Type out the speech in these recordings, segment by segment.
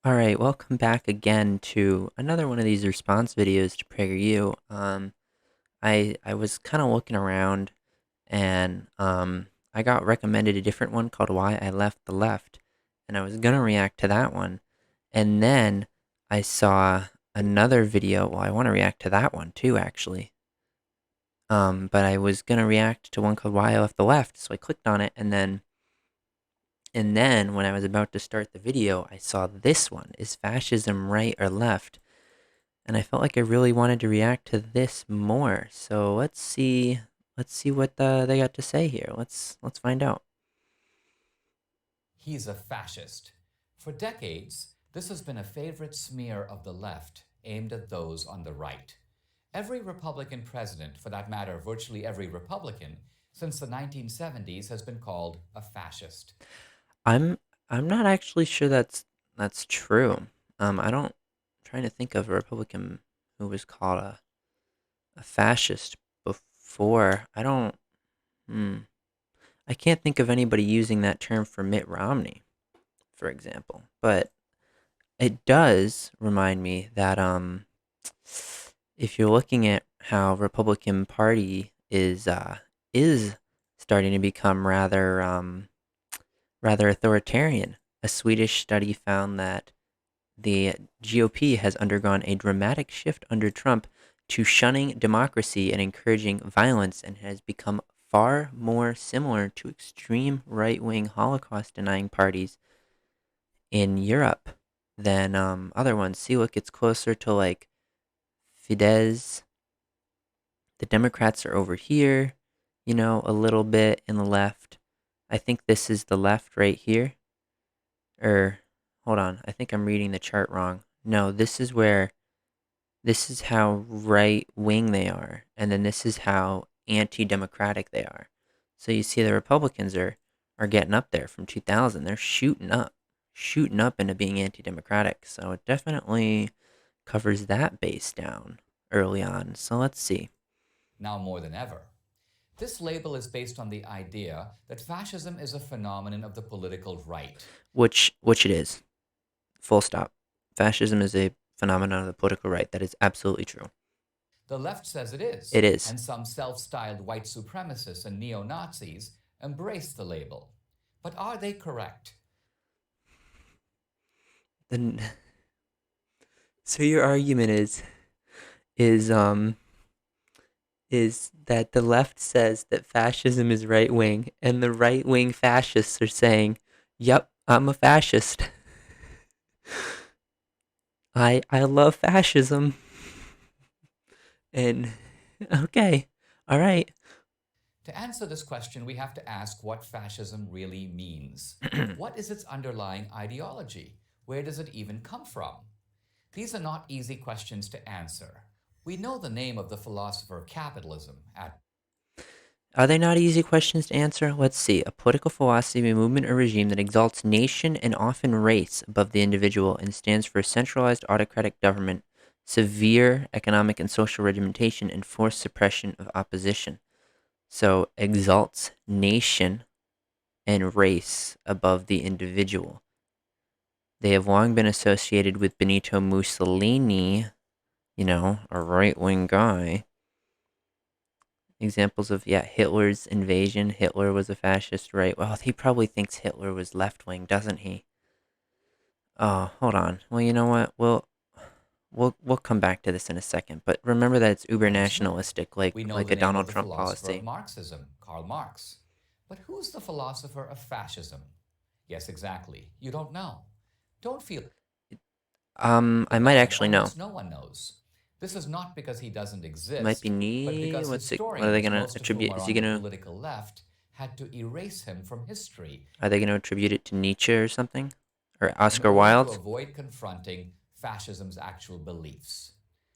All right, welcome back again to another one of these response videos to Prager U. I was kind of looking around and I got recommended a different one called Why I Left the Left, and I was gonna react to that one, and then I saw another video. Well, I want to react to that one too, actually. But I was gonna react to one called Why I Left the Left, so I clicked on it, and then when I was about to start the video, I saw this one. Is fascism right or left? And I felt like I really wanted to react to this more. So let's see what they got to say here. Let's find out. He's a fascist. For decades, this has been a favorite smear of the left aimed at those on the right. Every Republican president, for that matter, virtually every Republican, since the 1970s has been called a fascist. I'm I'm not actually sure that's true. I don't I'm trying to think of a Republican who was called a fascist before. I don't hmm, I can't think of anybody using that term for Mitt Romney, for example. But it does remind me that if you're looking at how Republican Party is starting to become rather authoritarian. A Swedish study found that the GOP has undergone a dramatic shift under Trump to shunning democracy and encouraging violence, and has become far more similar to extreme right-wing Holocaust denying parties in Europe than other ones. See, look, it's closer to like Fidesz. The Democrats are over here, a little bit in the left. I think this is the left right here. Or, hold on, I think I'm reading the chart wrong. No, this is how right wing they are. And then this is how anti democratic they are. So you see the Republicans are getting up there from 2000. They're shooting up into being anti democratic. So it definitely covers that base down early on. So let's see. Now more than ever. This label is based on the idea that fascism is a phenomenon of the political right. Which it is. Full stop. Fascism is a phenomenon of the political right. That is absolutely true. The left says it is, It is. and some self styled white supremacists and neo Nazis embrace the label. But are they correct? Then so your argument is um is that the left says that fascism is right wing, and the right wing fascists are saying, "Yep, I'm a fascist. I love fascism." And okay, all right. To answer this question, we have to ask what fascism really means. What is its underlying ideology? Where does it even come from? These are not easy questions to answer. We know the name of the philosopher capitalism at Are they not easy questions to answer? Let's see. A political philosophy, a movement, or regime that exalts nation and often race above the individual and stands for a centralized autocratic government, severe economic and social regimentation, and forced suppression of opposition. So, exalts nation and race above the individual. They have long been associated with Benito Mussolini, a right wing guy. Examples of, yeah, Hitler's invasion. Hitler was a fascist, right? Well, he probably thinks Hitler was left wing, doesn't he? Oh, hold on. Well, you know what? We'll come back to this in a second. But remember that it's uber Adam Smith. nationalistic, We know like the a name of Donald the Trump philosopher of policy. Marxism, Karl Marx. But who's the philosopher of fascism? Yes, exactly. You don't know. Don't feel I might bad. actually know. Almost no one knows. This is not because he doesn't It might be exist, but knee. because What's it? What are they historians, gonna most of whom attribute? are Is he on the gonna? political left, had to erase him from history Are they gonna attribute it to Nietzsche or something, or in Oscar order to Wilde? avoid confronting fascism's actual beliefs.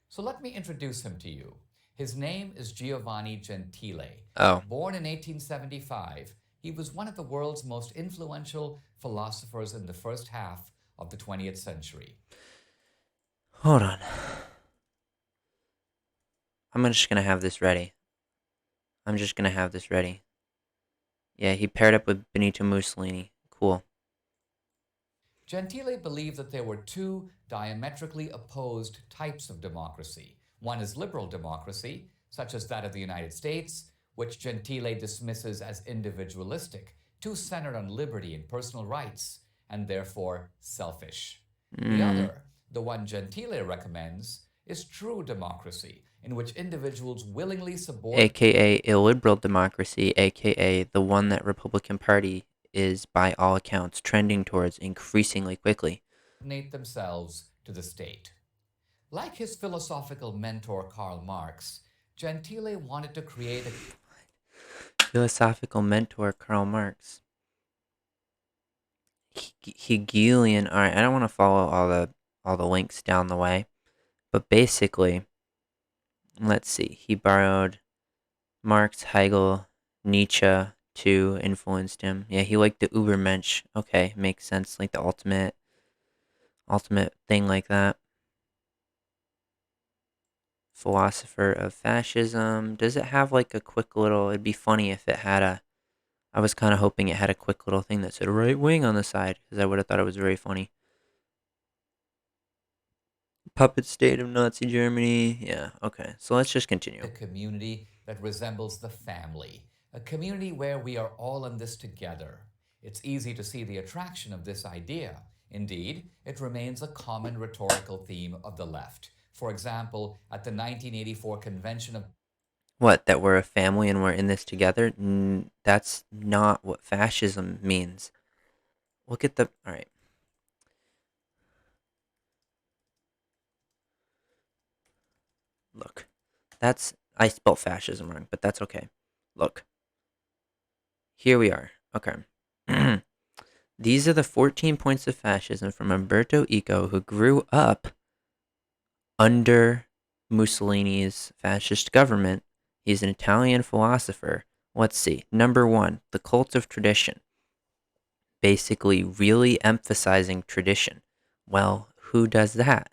So let me introduce him to you. His name is Giovanni Gentile. Oh, Born in 1875, he was one of the world's most influential philosophers in the first half of the 20th century. hold on. Just gonna have this ready. I'm just gonna have this ready. Yeah, he paired up with Benito Mussolini. Cool. Gentile believed that there were two diametrically opposed types of democracy. One is liberal democracy, such as that of the United States, which Gentile dismisses as individualistic, too centered on liberty and personal rights, and therefore selfish. The Mm, other, the one Gentile recommends, is true democracy, in which individuals willingly subordinate aka illiberal democracy, aka the one that Republican Party is by all accounts trending towards increasingly quickly. themselves to the state. Like his philosophical mentor Karl Marx, Gentile wanted to create a Philosophical mentor Karl Marx. Hegelian. All right, I don't want to follow all the links down the way, but basically, let's see. He borrowed Marx, Hegel, Nietzsche to influenced him. Yeah, he liked the Übermensch. Okay, makes sense. Like the ultimate thing like that. Philosopher of fascism. Does it have like a quick little? It'd be funny if it had a. I was kind of hoping it had a quick little thing that said right wing on the side because I would have thought it was very funny. Puppet state of Nazi Germany. Yeah, okay. So let's just continue. community that resembles the family, a community where we are all in this together. It's easy to see the attraction of this idea. Indeed, it remains a common rhetorical theme of the left. For example, at the 1984 Convention of What, that we're a family and we're in this together? That's not what fascism means. Look at the. Alright, look. That's. I spelled fascism wrong, but that's okay. Look. Here we are. Okay. These are the 14 points of fascism from Umberto Eco, who grew up under Mussolini's fascist government. He's an Italian philosopher. Let's see. Number one, the cult of tradition. Basically, really emphasizing tradition. Well, who does that?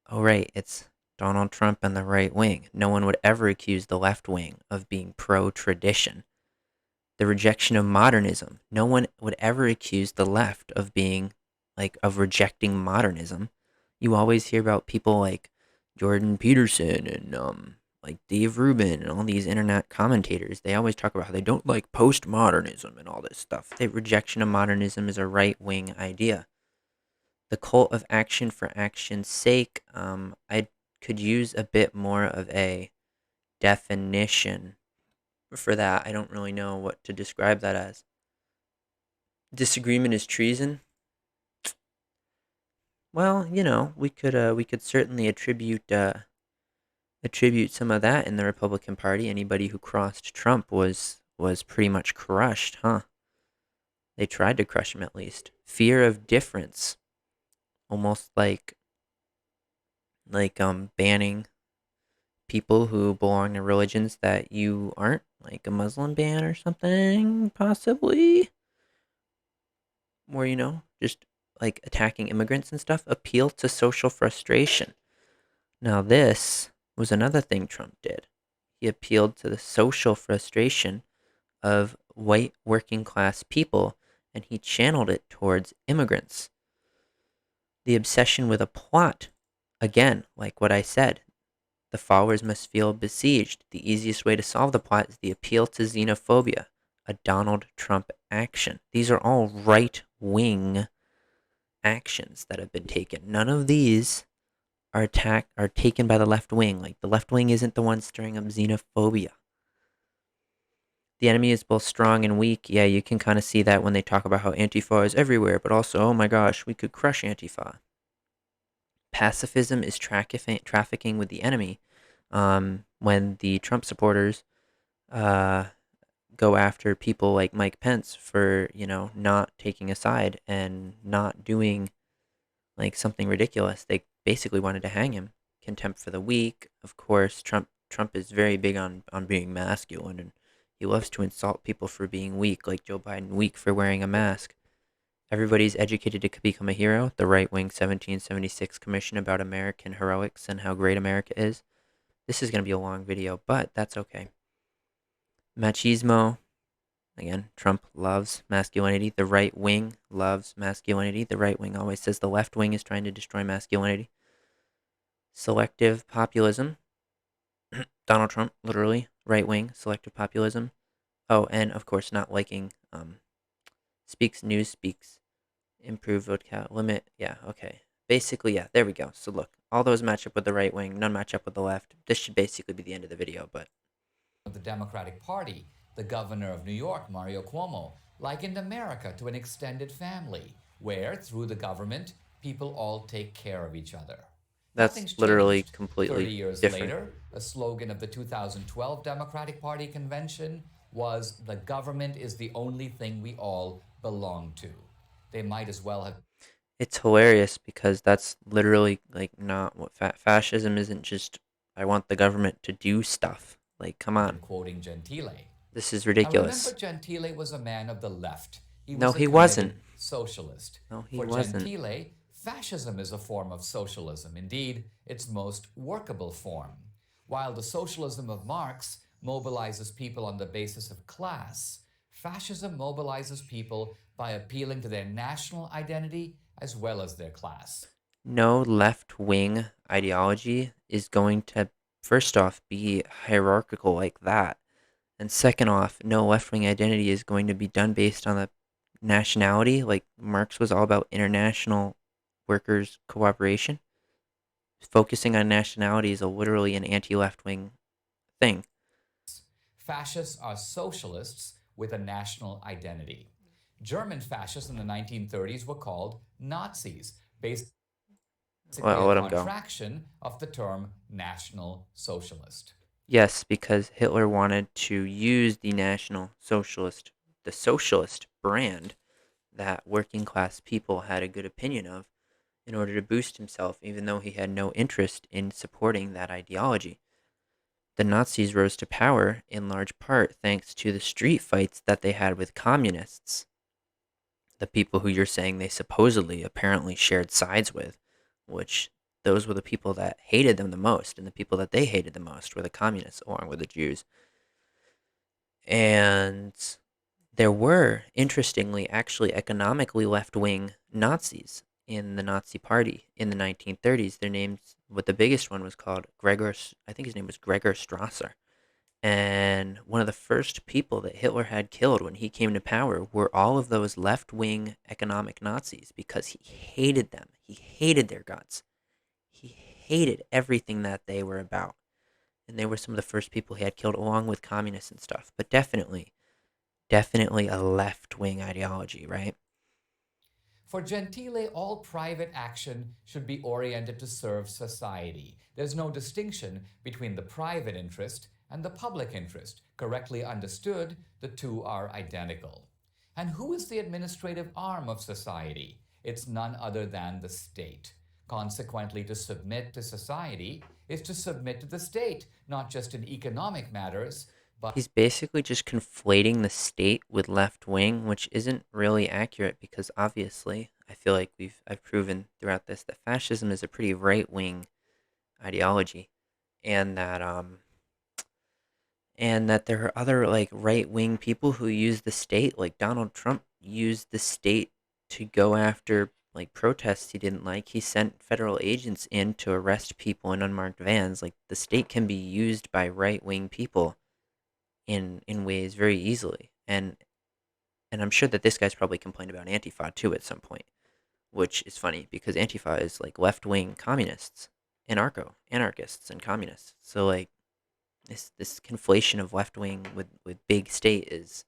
Oh, right, it's Donald Trump and the right wing. No one would ever accuse the left wing of being pro tradition. The rejection of modernism. No one would ever accuse the left of being, like, of rejecting modernism. You always hear about people like Jordan Peterson and like Dave Rubin and all these internet commentators. They always talk about how they don't like postmodernism and all this stuff. The rejection of modernism is a right wing idea. The cult of action for action's sake. I could use a bit more of a definition for that. I don't really know what to describe that as. Disagreement is treason. Well, we could certainly attribute some of that in the Republican Party. Anybody who crossed Trump was pretty much crushed, huh? They tried to crush him at least. Fear of difference, almost like banning people who belong to religions that you aren't, like a Muslim ban or something, possibly. Or just like attacking immigrants and stuff. Appeal to social frustration. Now this was another thing Trump did. He appealed to the social frustration of white working class people, and he channeled it towards immigrants. The obsession with a plot, again, like what I said, the followers must feel besieged. The easiest way to solve the plot is the appeal to xenophobia, a Donald Trump action. These are all right wing actions that have been taken. None of these are taken by the left wing. Like the left wing isn't the one stirring up xenophobia. The enemy is both strong and weak. Yeah, you can kind of see that when they talk about how Antifa is everywhere, but also, oh my gosh, we could crush Antifa. Pacifism is trafficking with the enemy. When the Trump supporters uh, go after people like Mike Pence for, not taking a side and not doing like something ridiculous, they basically wanted to hang him. Contempt for the weak. Of course, Trump is very big on being masculine, and he loves to insult people for being weak, like Joe Biden, weak for wearing a mask. Everybody's educated to become a hero. The right wing 1776 commission about American heroics and how great America is. This is going to be a long video, but that's okay. Machismo. Again, Trump loves masculinity. The right wing loves masculinity. The right wing always says the left wing is trying to destroy masculinity. Selective populism. Donald Trump, literally, right wing, selective populism. Oh, and of course, not liking speaks news speaks, improve vote count, limit. Yeah, okay. Basically, yeah, there we go. So look, all those match up with the right wing, none match up with the left. This should basically be the end of the video, but Of the Democratic Party, the governor of New York, Mario Cuomo, likened America to an extended family where, through the government, people all take care of each other. that's Nothing's literally changed. 30 completely years different. later, a slogan of the 2012 Democratic Party convention was the government is the only thing we all belong to. They might as well have It's hilarious because that's literally like not what fascism isn't just I want the government to do stuff. Like, come been on. quoting Gentile. This is Now remember, ridiculous. Gentile was a man of the left. He No, was a he wasn't. committed socialist. No, he For wasn't. Gentile, fascism is a form of socialism, indeed, its most workable form. While the socialism of Marx mobilizes people on the basis of class, fascism mobilizes people by appealing to their national identity as well as their class. No left wing ideology is going to, first off, be hierarchical like that. And second off, no left wing identity is going to be done based on the nationality. Like Marx was all about international workers' cooperation. Focusing on nationality is a literally an anti left wing thing. Fascists are socialists with a national identity. German fascists in the 1930s were called Nazis, basically I'll a let him go. contraction of the term National Socialist. Yes, because Hitler wanted to use the socialist brand that working class people had a good opinion of in order to boost himself, even though he had no interest in supporting that ideology. The Nazis rose to power in large part thanks to the street fights that they had with communists, the people who you're saying they supposedly apparently shared sides with, which those were the people that hated them the most, and the people that they hated the most were the communists along with the Jews. And there were, interestingly, actually economically left wing Nazis in the Nazi Party in the 1930s. Their names, what the biggest one was called Gregor, I think his name was Gregor Strasser. And one of the first people that Hitler had killed when he came to power were all of those left wing economic Nazis because he hated them. He hated their guts. He hated everything that they were about. And they were some of the first people he had killed, along with communists and stuff. But definitely a left wing ideology, right? For Gentile, all private action should be oriented to serve society. There's no distinction between the private interest and the public interest. Correctly understood, the two are identical. And who is the administrative arm of society? It's none other than the state. Consequently, to submit to society is to submit to the state, not just in economic matters, but He's basically just conflating the state with left wing, which isn't really accurate because obviously I feel like I've proven throughout this that fascism is a pretty right wing ideology, and that there are other like right wing people who use the state, like Donald Trump used the state to go after like protests he didn't like. He sent federal agents in to arrest people in unmarked vans. Like the state can be used by right wing people in ways very easily. And I'm sure that this guy's probably complained about Antifa too at some point, which is funny because Antifa is like left wing communists, anarchists and communists. So like this conflation of left wing with big state is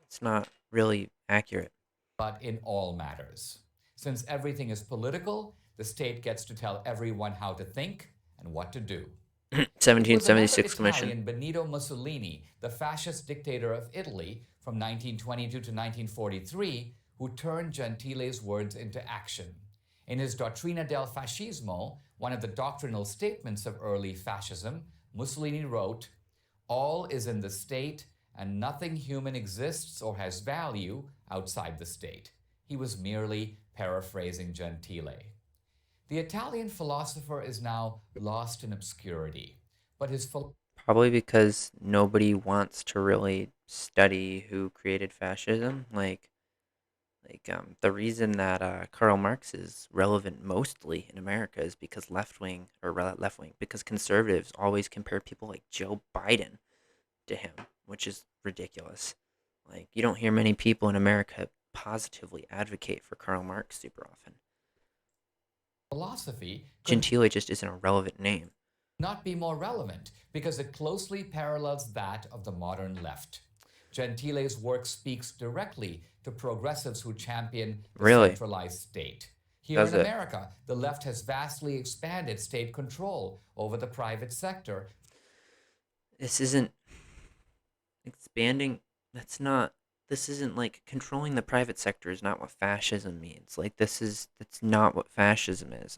it's not really accurate. in all matters. Since everything is political, the state gets to tell everyone how to think and what to do. It was another 1776 commission. Italian, Benito Mussolini, the fascist dictator of Italy from 1922 to 1943, who turned Gentile's words into action. In his Dottrina del Fascismo, one of the doctrinal statements of early fascism, Mussolini wrote, "All is in the state, and nothing human exists or has value outside the state." He was merely paraphrasing Gentile. The Italian philosopher is now lost in obscurity, but his Probably because nobody wants to really study who created fascism. The reason that Karl Marx is relevant mostly in America is because left wing, because conservatives always compare people like Joe Biden to him, which is ridiculous. Like, you don't hear many people in America positively advocate for Karl Marx super often. Philosophy could Gentile just isn't a relevant name. not be more relevant because it closely parallels that of the modern left. Gentile's work speaks directly to progressives who champion the Really, centralized state. Here does in it? America, the left has vastly expanded state control over the private sector. This isn't expanding. That's not. This isn't like controlling the private sector is not what fascism means. That's not what fascism is.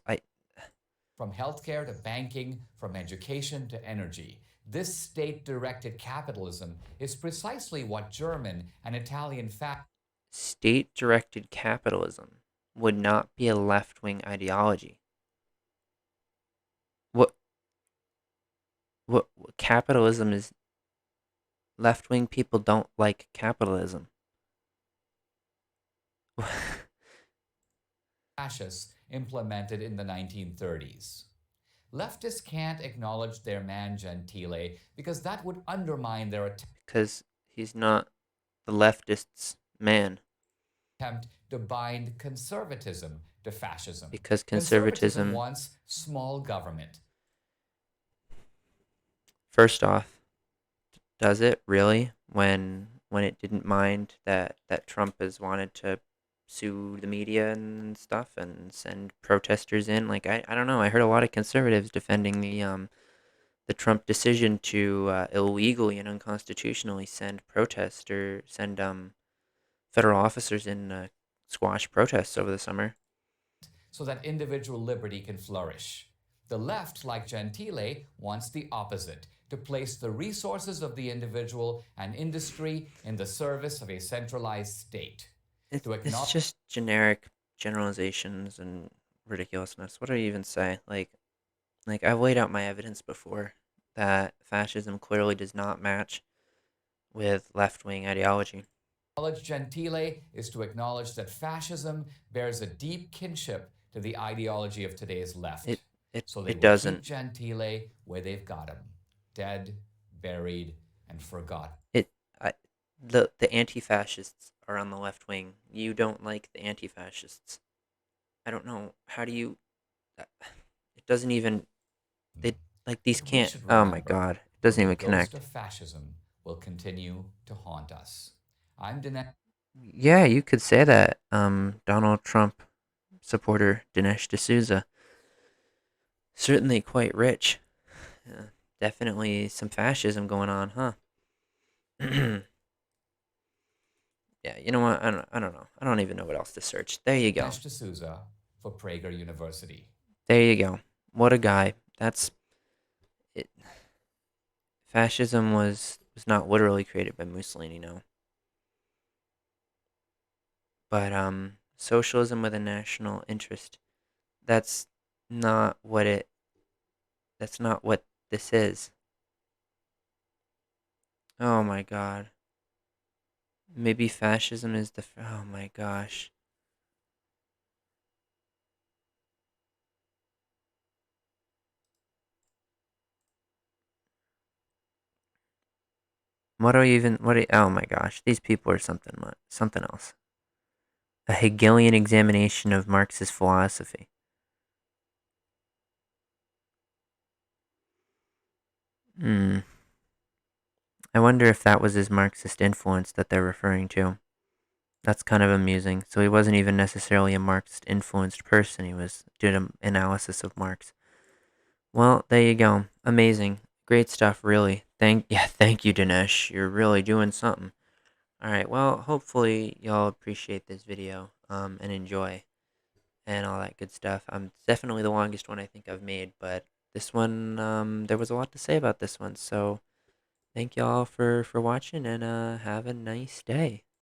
From healthcare to banking, from education to energy. This state directed capitalism is precisely what German and Italian State directed capitalism would not be a left wing ideology. What what capitalism is left wing people don't like capitalism. fascists implemented in the 1930s. Leftists can't acknowledge their man Gentile because that would undermine their Because he's not the leftists' man. attempt to bind conservatism to fascism. Because Conservatism conservatism, wants small government. first off, does it really when it didn't mind that Trump has wanted to sue the media and stuff and send protesters in? Like, I don't know. I heard a lot of conservatives defending the Trump decision to illegally and unconstitutionally send federal officers in squash protests over the summer. So that individual liberty can flourish. The left, like Gentile, wants the opposite to place the resources of the individual and industry in the service of a centralized state. To It's acknowledge just generic generalizations and ridiculousness. What do I even say? Like I've laid out my evidence before that fascism clearly does not match with left wing ideology. Gentile is to acknowledge that fascism bears a deep kinship to the ideology of today's It left. it So they it will keep doesn't. Gentile where they've got him, dead, buried, and forgotten. It I, the anti-fascists are on the left wing. You don't like the anti-fascists. I don't know. How do you? uh, It doesn't even. They like these But we can't. should Oh my remember god! It doesn't the even ghost connect. of fascism will continue to haunt us. I'm Dinesh. Yeah, you could say that. Donald Trump supporter Dinesh D'Souza, certainly quite rich. Definitely some fascism going on, huh? Yeah, you know what? I don't know. I don't even know what else to search. There you go. D'Souza for Prager University. There you go. What a guy. That's it. Fascism was not literally created by Mussolini, no. But socialism with a national interest. That's not what it. That's not what this is. Oh my god. Maybe fascism is the. Oh my gosh. What do you even? Oh my gosh. These people are something else. A Hegelian examination of Marxist philosophy. Hmm. I wonder if that was his Marxist influence that they're referring to. That's kind of amusing. So he wasn't even necessarily a Marxist influenced person. He was did an analysis of Marx. Well, there you go. Amazing. Great stuff, really. Thank you, Dinesh. You're really doing something. All right. Well, hopefully y'all appreciate this video and enjoy and all that good stuff. It's definitely the longest one I think I've made, but this one there was a lot to say about this one. So, thank y'all for watching and have a nice day.